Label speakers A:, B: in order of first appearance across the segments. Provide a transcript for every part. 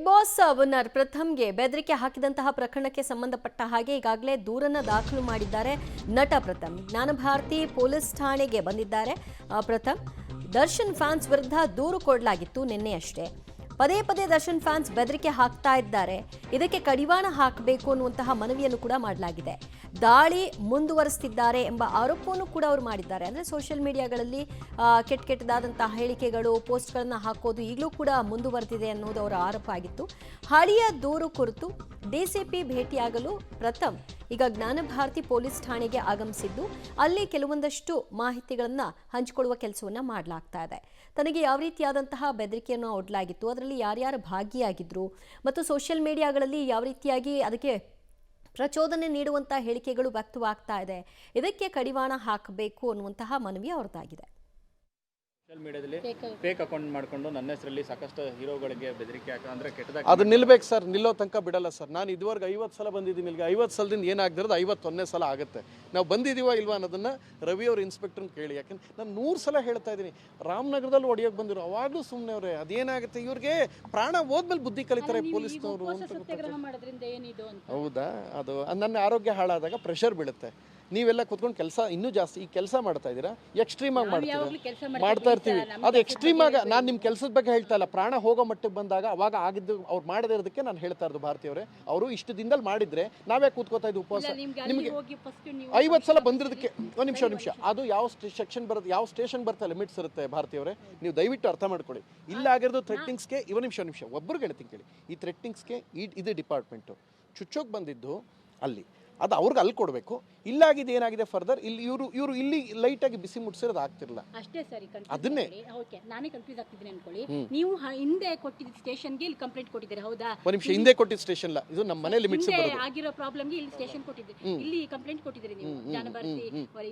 A: Boss winner ಪ್ರಥಮ್ಗೆ ಬೆದರಿಕೆ ಹಾಕಿದಂತಹ ಪ್ರಕರಣಕ್ಕೆ ಸಂಬಂಧಪಟ್ಟ ಹಾಗೆ ಈಗಾಗಲೇ ದೂರನ್ನು ದಾಖಲು ಮಾಡಿದ್ದಾರೆ ನಟ ಪ್ರಥಮ್. ಜ್ಞಾನಭಾರತಿ ಪೊಲೀಸ್ ಠಾಣೆಗೆ ಬಂದಿದ್ದಾರೆ ಪ್ರಥಮ್. ದರ್ಶನ್ ಫ್ಯಾನ್ಸ್ ವಿರುದ್ಧ ದೂರು ಕೊಡಲಾಗಿತ್ತು ನಿನ್ನೆಯಷ್ಟೇ. ಪದೇ ಪದೇ ದರ್ಶನ್ ಫ್ಯಾನ್ಸ್ ಬೆದರಿಕೆ ಹಾಕ್ತಾ ಇದ್ದಾರೆ. ಇದಕ್ಕೆ ಕಡಿವಾಣ ಹಾಕಬೇಕು ಅನ್ನುವಂತಹ ಮನವಿಯನ್ನು ಕೂಡ ಮಾಡಲಾಗಿದೆ. ದಾಳಿ ಮುಂದುವರಿಸುತ್ತಿದ್ದಾರೆ ಎಂಬ ಆರೋಪವನ್ನು ಕೂಡ ಅವರು ಮಾಡಿದ್ದಾರೆ. ಅಂದರೆ ಸೋಷಿಯಲ್ ಮೀಡಿಯಾಗಳಲ್ಲಿ ಕೆಟ್ಟದಾದಂತಹ ಹೇಳಿಕೆಗಳು, ಪೋಸ್ಟ್ಗಳನ್ನು ಹಾಕೋದು ಈಗಲೂ ಕೂಡ ಮುಂದುವರೆದಿದೆ ಅನ್ನೋದು ಅವರ ಆರೋಪ ಆಗಿತ್ತು. ಹಳೆಯ ದೂರು ಕುರಿತು ಡಿಸಿಪಿ ಭೇಟಿಯಾಗಲು ಪ್ರಥಮ್ ಈಗ ಜ್ಞಾನಭಾರತಿ ಪೊಲೀಸ್ ಠಾಣೆಗೆ ಆಗಮಿಸಿದ್ದು ಅಲ್ಲಿ ಕೆಲವೊಂದಷ್ಟು ಮಾಹಿತಿಗಳನ್ನು ಹಂಚಿಕೊಳ್ಳುವ ಕೆಲಸವನ್ನು ಮಾಡಲಾಗ್ತಾ ಇದೆ. ತನಗೆ ಯಾವ ರೀತಿಯಾದಂತಹ ಬೆದರಿಕೆಯನ್ನು ಒಡ್ಡಲಾಗಿತ್ತು, ಅದರಲ್ಲಿ ಯಾರ್ಯಾರು ಭಾಗಿಯಾಗಿದ್ರು ಮತ್ತು ಸೋಷಿಯಲ್ ಮೀಡಿಯಾಗಳಲ್ಲಿ ಯಾವ ರೀತಿಯಾಗಿ ಅದಕ್ಕೆ ಪ್ರಚೋದನೆ ನೀಡುವಂಥ ಹೇಳಿಕೆಗಳು ವ್ಯಕ್ತವಾಗ್ತಾ ಇದೆ, ಇದಕ್ಕೆ ಕಡಿವಾಣ ಹಾಕಬೇಕು ಅನ್ನುವಂತಹ ಮನವಿ ಅವ್ರದ್ದಾಗಿದೆ.
B: ಸೋಷಿಯಲ್ ಮೀಡಿಯಾದಲ್ಲಿ ಫೇಕ್ ಅಕೌಂಟ್ ಮಾಡ್ಕೊಂಡು ನನ್ನ ಹೆಸರಲ್ಲಿ ಸಾಕಷ್ಟು ಹೀರೋಗಳಿಗೆ ಬೆದರಿಕೆ ಅಂದರೆ ಕೆಟ್ಟದಾಗ
C: ಅದು ನಿಲ್ಬೇಕು ಸರ್. ನಿಲ್ಲೋ ತನಕ ಬಿಡಲ್ಲ ಸರ್. ನಾನು ಇದುವರೆಗೆ 50 ಸಲ ಬಂದಿದ್ದೀನಿ ಇಲ್ಲಿಗೆ. 50 ಸಲದಿಂದ ಏನಾಗ್ದಿರೋದು 51ನೇ ಸಲ ಆಗುತ್ತೆ. ನಾವು ಬಂದಿದ್ದೀವ ಇಲ್ವಾ ಅನ್ನೋದನ್ನು ರವಿ ಅವ್ರ ಇನ್ಸ್ಪೆಕ್ಟರ್ನ ಕೇಳಿ. ಯಾಕಂದ್ರೆ ನಾನು 100 ಸಲ ಹೇಳ್ತಾ ಇದ್ದೀನಿ, ರಾಮನಗರದಲ್ಲಿ ಹೊಡಿಯೋಕೆ ಬಂದಿರೋ ಅವಾಗಲೂ ಸುಮ್ಮನೆ ಅವರೇ. ಅದೇನಾಗುತ್ತೆ, ಇವ್ರಿಗೆ ಪ್ರಾಣ ಹೋದ್ಮೇಲೆ ಬುದ್ಧಿ ಕಲಿತಾರೆ ಪೊಲೀಸ್ನವರು ಅಂತ. ಹೌದಾ? ಅದು ನನ್ನ ಆರೋಗ್ಯ ಹಾಳಾದಾಗ ಪ್ರೆಷರ್ ಬೀಳುತ್ತೆ. ನೀವೆಲ್ಲ ಕುತ್ಕೊಂಡು ಕೆಲಸ ಇನ್ನೂ ಜಾಸ್ತಿ ಈ ಕೆಲಸ ಮಾಡ್ತಾ ಇದ್ದೀರಾ, ಎಕ್ಸ್ಟ್ರೀಮ್ ಆಗಿ ಮಾಡ್ತಾ ಇರ್ತೀವಿ. ಅದು ಎಕ್ಸ್ಟ್ರೀಮ್ ಆಗ ನಾನು ನಿಮ್ಮ ಕೆಲಸದ ಬಗ್ಗೆ ಹೇಳ್ತಾ ಇಲ್ಲ. ಪ್ರಾಣ ಹೋಗೋ ಮಟ್ಟಿಗೆ ಬಂದಾಗ ಅವಾಗ ಆಗಿದ್ದು ಅವ್ರು ಮಾಡದೇ ಇರೋದಕ್ಕೆ ನಾನು ಹೇಳ್ತಾ ಇರೋದು. ಭಾರತೀಯವರೇ, ಅವರು ಇಷ್ಟು ದಿನದಲ್ಲಿ ಮಾಡಿದ್ರೆ ನಾವೇ ಕೂತ್ಕೋತಾ ಇದ್ದು ಉಪವಾಸ. ನಿಮಗೆ 50 ಸಲ ಬಂದಿರೋದಕ್ಕೆ ಒಂದು ನಿಮಿಷ ಅದು ಯಾವ ಸೆಕ್ಷನ್ ಬರುತ್ತೆ, ಯಾವ ಸ್ಟೇಷನ್ ಬರುತ್ತೆ, ಲಿಮಿಟ್ಸ್ ಇರುತ್ತೆ. ಭಾರತೀಯವರೇ, ನೀವು ದಯವಿಟ್ಟು ಅರ್ಥ ಮಾಡ್ಕೊಳ್ಳಿ. ಇಲ್ಲ ಆಗಿರೋದು ಥ್ರೆಟ್ನಿಂಗ್ಸ್ಗೆ ನಿಮಿಷ ಒಬ್ಬರಿಗೆ ಹೇಳ್ತೀನಿ ಕೇಳಿ. ಈ ಥ್ರೆಟ್ನಿಂಗ್ಸ್ಗೆ ಇದು ಡಿಪಾರ್ಟ್ಮೆಂಟು ಚುಚ್ಚೋಕೆ ಬಂದಿದ್ದು ಅಲ್ಲಿ, ಅದು ಅವ್ರಿಗೆ ಅಲ್ಲಿ ಕೊಡಬೇಕು. ಇಲ್ಲಾಗಿದೆ ಏನಾಗಿದೆ ಫರ್ದರ್ ಇಲ್ಲಿ ಇವರು ಇಲ್ಲಿ ಲೈಟ್ ಆಗಿ ಬಿಸಿ ಮುಟ್ಸಿರೋದು ಆಗ್ತಿರಲ್ಲ
D: ಅಷ್ಟೇ ಸರಿ.
C: ಅದನ್ನೇ
D: ಓಕೆ, ನಾನೇ ಕನ್ಫ್ಯೂಸ್ ಆಗ್ತಿದ್ದೀನಿ ಅನ್ಕೊಳ್ಳಿ. ನೀವು ಹಿಂದೆ ಕೊಟ್ಟಿದ್ದ ಸ್ಟೇಷನ್ಗೆ ಇಲ್ಲಿ ಕಂಪ್ಲೇಂಟ್ ಕೊಟ್ಟಿದ್ದೀರಿ, ಹೌದಾ?
C: ಒಂದು ನಿಮಿಷ, ಹಿಂದೆ ಕೊಟ್ಟಿದ್ದ ಸ್ಟೇಷನ್ ಇಲ್ಲ, ಇದು ನಮ್ಮ ಮನೆ ಲಿಮಿಟ್ಸ್
D: ಆಗಿರೋ ಪ್ರಾಬ್ಲಮ್ಗೆ ಇಲ್ಲಿ ಸ್ಟೇಷನ್ ಕೊಟ್ಟಿದ್ದೀರಿ, ಇಲ್ಲಿ ಕಂಪ್ಲೇಂಟ್ ಕೊಟ್ಟಿದ್ದೀರಿ ನೀವು.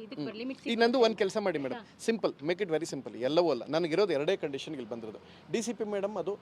D: ಇದಕ್ಕೆ ಲಿಮಿಟ್ಸ್.
C: ಈಗ ನಂದು ಒಂದು ಕೆಲಸ ಮಾಡಿ madam, simple, make it very simple. ಎಲ್ಲವೂ ಅಲ್ಲ, ನನಗಿರೋದು 2 ಕಂಡೀಷನ್ಗೆ ಇಲ್ಲಿ ಬಂದಿರೋದು. DCP ಮೇಡಮ್ ಅದು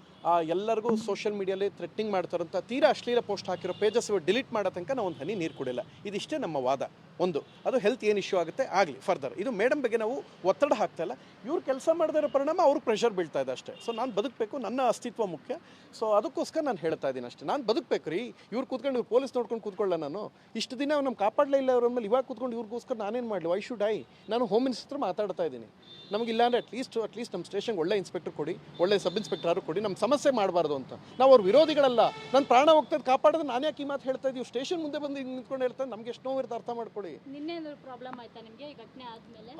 C: ಎಲ್ಲರಿಗೂ ಸೋಷಿಯಲ್ ಮೀಡಿಯಲ್ಲಿ ಥ್ರೆಟ್ನಿಂಗ್ ಮಾಡ್ತಾರಂತ ತೀರಾ ಅಶ್ಲೀಲ ಪೋಸ್ಟ್ ಹಾಕಿರೋ ಪೇಜಸ್ ಡಿಲೀಟ್ ಮಾಡೋ ತನಕ ನಾವು ಒಂದು ಹನಿ ನೀರು ಕೊಡಿಲ್ಲ. ಇದಿಷ್ಟೇ ನಮ್ಮ ವಾದ. ಒಂದು, ಅದು ಹೆಲ್ತ್ ಏನು ಇಶ್ಯೂ ಆಗುತ್ತೆ ಆಗಲಿ ಫರ್ದರ್. ಇದು ಮೇಡಮ್ ಬಗ್ಗೆ ನಾವು ಒತ್ತಡ ಹಾಕ್ತಾ ಇಲ್ಲ. ಇವ್ರು ಕೆಲಸ ಮಾಡದೇ ಇರೋ ಪರಿಣಾಮ ಅವ್ರಿಗೆ ಪ್ರೆಷರ್ ಬೀಳ್ತಾ ಇದೆ ಅಷ್ಟೇ. ಸೊ ನಾನು ಬದುಕಬೇಕು, ನನ್ನ ಅಸ್ತಿತ್ವ ಮುಖ್ಯ. ಸೊ ಅದಕ್ಕೋಸ್ಕರ ನಾನು ಹೇಳ್ತಾ ಇದ್ದೀನಿ ಅಷ್ಟೇ. ನಾನು ಬದುಕಬೇಕು ರೀ. ಇವ್ರು ಕೂತ್ಕೊಂಡು ಇವ್ರು ಪೊಲೀಸ್ ನೋಡ್ಕೊಂಡು ಕೂತ್ಕೊಳ್ಳ. ನಾನು ಇಷ್ಟು ದಿನ ನಮ್ಮ ಕಾಪಾಡಲೇ ಇಲ್ಲ ಅವ್ರ ಮೇಲೆ. ಇವಾಗ ಕೂತ್ಕೊಂಡು ಇವ್ರಿಗೋಸ್ಕರ ನಾನೇನು ಮಾಡಲಿ? Why should I? ನಾನು ಹೋಮ್ ಮಿನಿಸ್ಟರ್ ಮಾತಾಡ್ತಾ ಇದ್ದೀನಿ. ನಮಗಿಲ್ಲ ಅಂದರೆ ಅಟ್ಲೀಸ್ಟ್ ನಮ್ಮ ಸ್ಟೇಷನ್ಗೆ ಒಳ್ಳೆ ಇನ್ಸ್ಪೆಕ್ಟರ್ ಕೊಡಿ, ಒಳ್ಳೆ ಸಬ್ ಇನ್ಸ್ಪೆಕ್ಟರ್ ಕೊಡಿ. ನಮ್ಮ ಸಮಸ್ಯೆ ಮಾಡಬಾರ್ದು ಅಂತ. ನಾವು ಅವ್ರ ವಿರೋಧಿಗಳಲ್ಲ. ನನ್ನ ಪ್ರಾಣ ಹೋಗ್ತದೆ ಕಾಪಾಡಿದ್ರೆ ನಾನು ಯಾಕೆ ಈ ಮಾತು ಹೇಳ್ತಾ ಇದ್ದೀವಿ? ಸ್ಟೇಷನ್ ಮುಂದೆ ಬಂದು ನಿಂತ್ಕೊಂಡು ಹೇಳ್ತಾರೆ, ನಮಗೆ ಎಷ್ಟು ನೋವಿರುತ್ತೆ ಅರ್ಥ ಮಾಡ್ಕೊಳ್ಳಿ.
D: ನಿನ್ನೆ ಪ್ರಾಬ್ಲಮ್ ಆಯ್ತಾ ನಿಮಗೆ ಈ ಘಟನೆ ಆದಮೇಲೆ?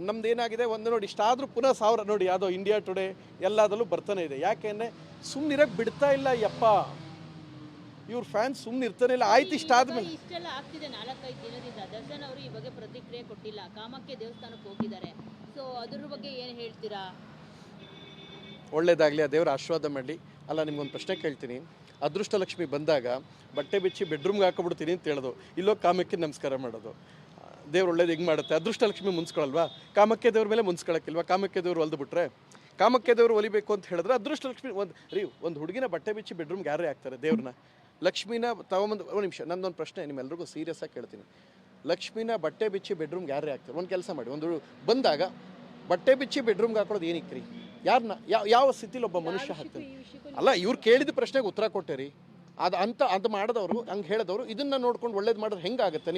C: ನಮ್ದು ಏನಾಗಿದೆ ಒಂದು ನೋಡಿ, ಇಷ್ಟಾದರೂ ಪುನಃ 1000 ನೋಡಿ ಯಾವುದೋ ಇಂಡಿಯಾ ಟುಡೇ ಎಲ್ಲದಲ್ಲೂ ಬರ್ತಾನೆ ಇದೆ. ಯಾಕೆಂದರೆ ಸುಮ್ಮನಿರಕ್ಕೆ ಬಿಡ್ತಾ ಇಲ್ಲ ಯಪ್ಪ. ಇವ್ರ ಫ್ಯಾನ್ಸ್ ಸುಮ್ಮನೆ ಇರ್ತಾನೆ ಇಲ್ಲ. ಆಯ್ತು, ಇಷ್ಟಾದ್ಮೇಲೆ
E: ಇಷ್ಟೆಲ್ಲ ಆಗ್ತಿದೆ 4-5 ದಿನದಿಂದ. ದರ್ಶನ್ ಅವರು ಈ ಬಗ್ಗೆ ಪ್ರತಿಕ್ರಿಯೆ ಕೊಟ್ಟಿಲ್ಲ. ಕಾಮಕ್ಕೆ ದೇವಸ್ಥಾನಕ್ಕೆ ಹೋಗಿದ್ದಾರೆ. ಸೊ ಅದ್ರ ಬಗ್ಗೆ ಏನು ಹೇಳ್ತೀರಾ?
C: ಒಳ್ಳೇದಾಗಲಿ, ಆ ದೇವ್ರ ಆಶೀರ್ವಾದ ಮಾಡಲಿ. ಅಲ್ಲ, ನಿಮ್ಗೊಂದು ಪ್ರಶ್ನೆ ಕೇಳ್ತೀನಿ. ಅದೃಷ್ಟಲಕ್ಷ್ಮಿ ಬಂದಾಗ ಬಟ್ಟೆ ಬಿಚ್ಚಿ ಬೆಡ್ರೂಮ್ಗೆ ಹಾಕೊಬಿಡ್ತೀನಿ ಅಂತ ಹೇಳೋದು, ಇಲ್ಲೋ ಕಾಮಕ್ಕೆ ನಮಸ್ಕಾರ ಮಾಡೋದು. ದೇವ್ರು ಒಳ್ಳೇದು ಹೆಂಗೆ ಮಾಡುತ್ತೆ? ಅದೃಷ್ಟಲಕ್ಷ್ಮಿ ಮುನ್ಸ್ಕೊಳ್ಳಲ್ವಾ? ಕಾಮಕ್ಕೆ ದೇವ್ರ ಮೇಲೆ ಮುನ್ಸ್ಕೊಳಕ್ಕಿಲ್ವಾ? ಕಾಮಕ್ಕೆ ದೇವ್ರು ಹೊಲ್ದು ಬಿಟ್ರೆ, ಕಾಮಕ್ಕೆ ದೇವ್ರು ಒಲಿಬೇಕು ಅಂತ ಹೇಳಿದ್ರೆ ಅದೃಷ್ಟಲಕ್ಷ್ಮಿ ಒಂದು ಹುಡುಗಿನ ಬಟ್ಟೆ ಬಿಚ್ಚಿ ಬೆಡ್ರೂಮ್ಗೆ ಯಾರೇ ಹಾಕ್ತಾರೆ? ದೇವ್ರನ್ನ, ಲಕ್ಷ್ಮಿನ ತಗೊಂಬಂದು. ಒಂದು ನಿಮಿಷ, ನನ್ನೊಂದು ಪ್ರಶ್ನೆ ನಿಮ್ಮೆಲ್ರಿಗೂ ಸೀರಿಯಸ್ ಆಗಿ ಕೇಳ್ತೀನಿ. ಲಕ್ಷ್ಮಿನ ಬಟ್ಟೆ ಬಿಚ್ಚಿ ಬೆಡ್ರೂಮ್ಗೆ ಯಾರೇ ಹಾಕ್ತಾರೆ? ಒಂದು ಕೆಲಸ ಮಾಡಿ, ಒಂದು ಬಂದಾಗ ಬಟ್ಟೆ ಬಿಚ್ಚಿ ಬೆಡ್ರೂಮ್ಗೆ ಹಾಕೊಳ್ಳೋದು ಏನಕ್ಕೆ ರೀ? ಯಾರನ್ನ ಯಾವ ಸ್ಥಿತಿಲಿ ಒಬ್ಬ ಮನುಷ್ಯ ಹಾಕ್ತಾನೆ? ಅಲ್ಲ, ಇವ್ರು ಕೇಳಿದ ಪ್ರಶ್ನೆಗೆ ಉತ್ತರ ಕೊಟ್ಟೆ ರೀ. ಅದು ಮಾಡಿದವರು, ಹಂಗೆ ಹೇಳಿದವರು ಇದನ್ನು ನೋಡ್ಕೊಂಡು ಒಳ್ಳೇದು ಮಾಡಿದ್ರೆ ಹೆಂಗಾಗುತ್ತೆ?